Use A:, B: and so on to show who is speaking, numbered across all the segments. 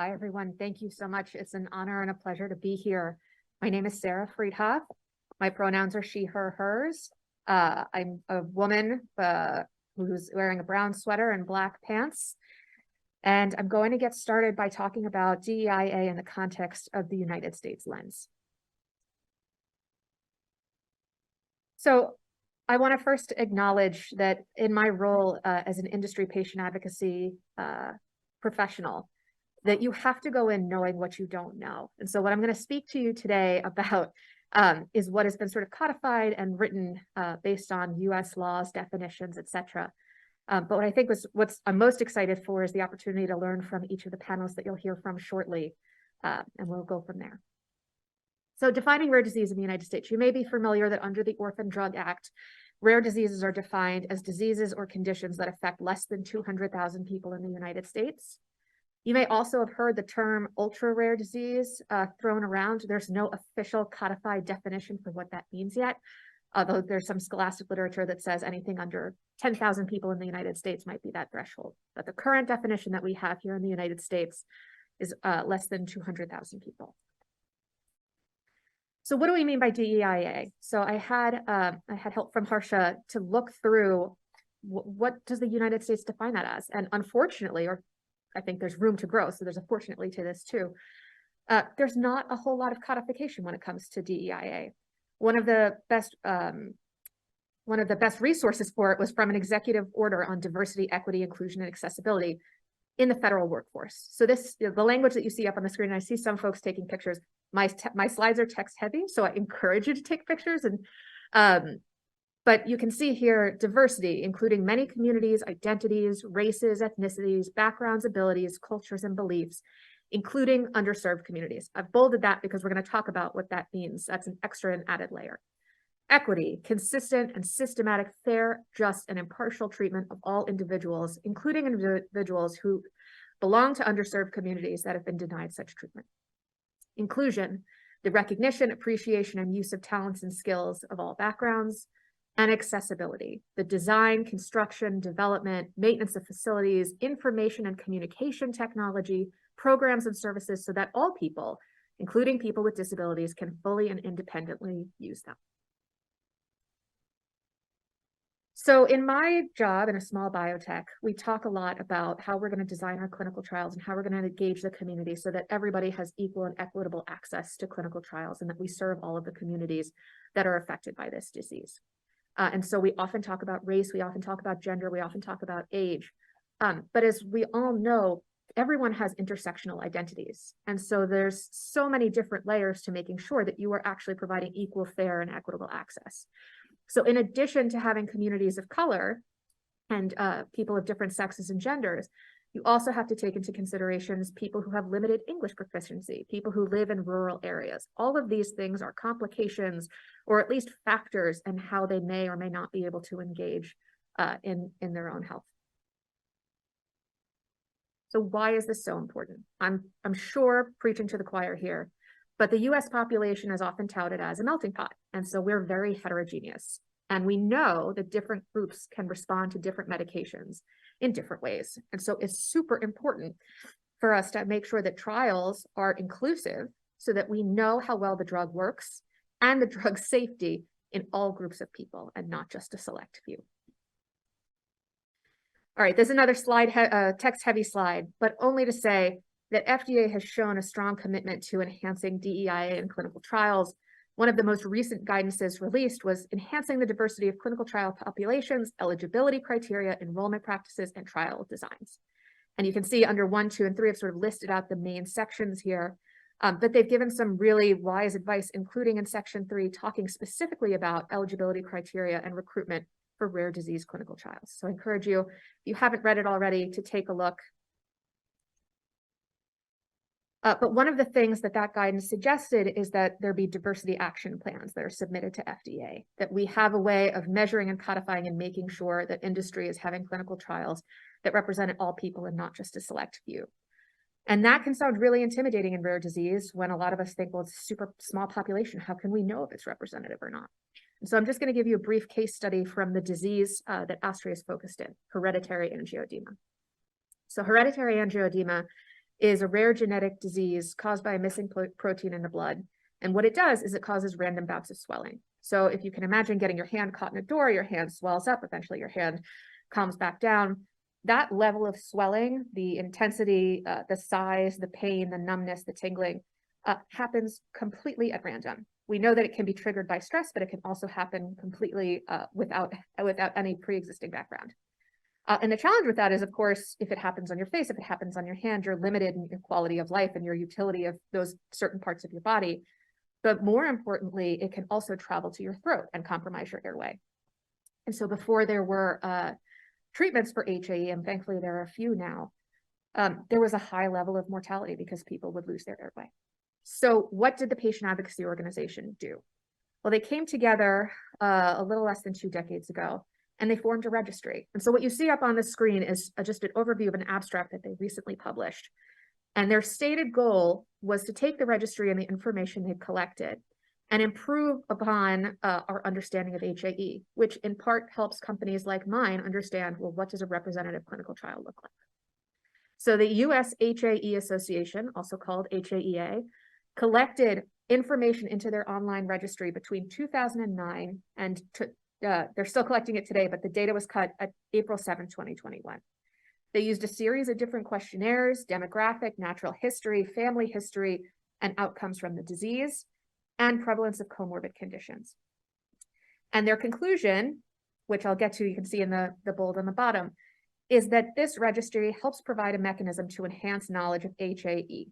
A: Hi, everyone. Thank you so much. It's an honor and a pleasure to be here. My name is Sarah Friedhoff. My pronouns are she, her, hers. I'm a woman who's wearing a brown sweater and black pants. And I'm going to get started by talking about DEIA in the context of the United States lens. So I want to first acknowledge that in my role as an industry patient advocacy professional, that you have to go in knowing what you don't know. And so what I'm going to speak to you today about is what has been sort of codified and written based on US laws, definitions, etc. But what I think what I'm most excited for is the opportunity to learn from each of the panels that you'll hear from shortly, and we'll go from there. So defining rare disease in the United States, you may be familiar that under the Orphan Drug Act, rare diseases are defined as diseases or conditions that affect less than 200,000 people in the United States. You may also have heard the term ultra rare disease thrown around. There's no official codified definition for what that means yet, although there's some scholastic literature that says anything under 10,000 people in the United States might be that threshold. But the current definition that we have here in the United States is less than 200,000 people. So what do we mean by DEIA? So I had help from Harsha to look through what does the United States define that as? And unfortunately, or I think there's room to grow, so there's a fortunately to this too. There's not a whole lot of codification when it comes to DEIA. One of the best resources for it was from an executive order on diversity, equity, inclusion, and accessibility in the federal workforce. So the language that you see up on the screen, I see some folks taking pictures. My slides are text heavy, so I encourage you to take pictures. But you can see here diversity, including many communities, identities, races, ethnicities, backgrounds, abilities, cultures, and beliefs, including underserved communities. I've bolded that because we're going to talk about what that means. That's an extra and added layer. Equity, consistent and systematic, fair, just, and impartial treatment of all individuals, including individuals who belong to underserved communities that have been denied such treatment. Inclusion, the recognition, appreciation, and use of talents and skills of all backgrounds. And accessibility, the design, construction, development, maintenance of facilities, information and communication technology, programs and services so that all people, including people with disabilities, can fully and independently use them. So in my job in a small biotech, we talk a lot about how we're going to design our clinical trials and how we're going to engage the community so that everybody has equal and equitable access to clinical trials and that we serve all of the communities that are affected by this disease. And so we often talk about race, we often talk about gender, we often talk about age. But as we all know, everyone has intersectional identities. And so there's so many different layers to making sure that you are actually providing equal, fair, and equitable access. So in addition to having communities of color and people of different sexes and genders, you also have to take into considerations people who have limited English proficiency, people who live in rural areas. All of these things are complications or at least factors in how they may or may not be able to engage in their own health. So why is this so important? I'm sure preaching to the choir here, but the US population is often touted as a melting pot. And so we're very heterogeneous. And we know that different groups can respond to different medications in different ways. And so it's super important for us to make sure that trials are inclusive so that we know how well the drug works and the drug's safety in all groups of people and not just a select few. All right, there's another slide, text-heavy slide, but only to say that FDA has shown a strong commitment to enhancing DEIA in clinical trials. One of the most recent guidances released was enhancing the diversity of clinical trial populations, eligibility criteria, enrollment practices, and trial designs. And you can see under 1, 2, and 3, I've sort of listed out the main sections here, but they've given some really wise advice, including in section 3, talking specifically about eligibility criteria and recruitment for rare disease clinical trials. So I encourage you, if you haven't read it already, to take a look. But one of the things that guidance suggested is that there be diversity action plans that are submitted to FDA, that we have a way of measuring and codifying and making sure that industry is having clinical trials that represent all people and not just a select few. And that can sound really intimidating in rare disease when a lot of us think, well, it's a super small population. How can we know if it's representative or not? And so I'm just going to give you a brief case study from the disease that Astria is focused in, hereditary angioedema. So hereditary angioedema is a rare genetic disease caused by a missing protein in the blood. And what it does is it causes random bouts of swelling. So if you can imagine getting your hand caught in a door, your hand swells up, eventually your hand calms back down. That level of swelling, the intensity, the size, the pain, the numbness, the tingling, happens completely at random. We know that it can be triggered by stress, but it can also happen completely without any pre-existing background. And the challenge with that is, of course, if it happens on your face, if it happens on your hand, you're limited in your quality of life and your utility of those certain parts of your body. But more importantly, it can also travel to your throat and compromise your airway. And so before there were treatments for HAE, and thankfully there are a few now, there was a high level of mortality because people would lose their airway. So what did the patient advocacy organization do? Well, they came together a little less than 2 decades ago, and they formed a registry. And so what you see up on the screen is just an overview of an abstract that they recently published. And their stated goal was to take the registry and the information they collected and improve upon our understanding of HAE, which in part helps companies like mine understand, well, what does a representative clinical trial look like? So the US HAE Association, also called HAEA, collected information into their online registry between 2009 and they're still collecting it today, but the data was cut at April 7, 2021. They used a series of different questionnaires, demographic, natural history, family history, and outcomes from the disease, and prevalence of comorbid conditions. And their conclusion, which I'll get to, you can see in the bold on the bottom, is that this registry helps provide a mechanism to enhance knowledge of HAE.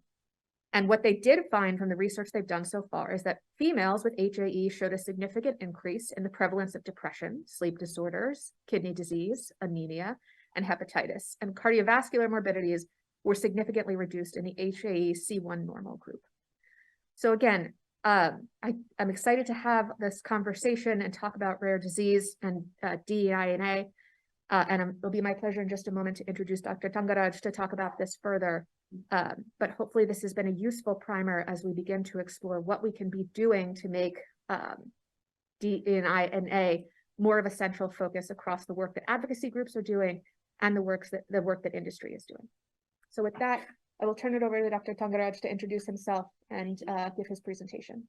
A: And what they did find from the research they've done so far is that females with HAE showed a significant increase in the prevalence of depression, sleep disorders, kidney disease, anemia, and hepatitis, and cardiovascular morbidities were significantly reduced in the HAE C1 normal group. So again, I'm excited to have this conversation and talk about rare disease and DEIA, and it'll be my pleasure in just a moment to introduce Dr. Tangaraj to talk about this further. But hopefully this has been a useful primer as we begin to explore what we can be doing to make DEIA more of a central focus across the work that advocacy groups are doing and the work that industry is doing. So with that, I will turn it over to Dr. Tangaraj to introduce himself and give his presentation.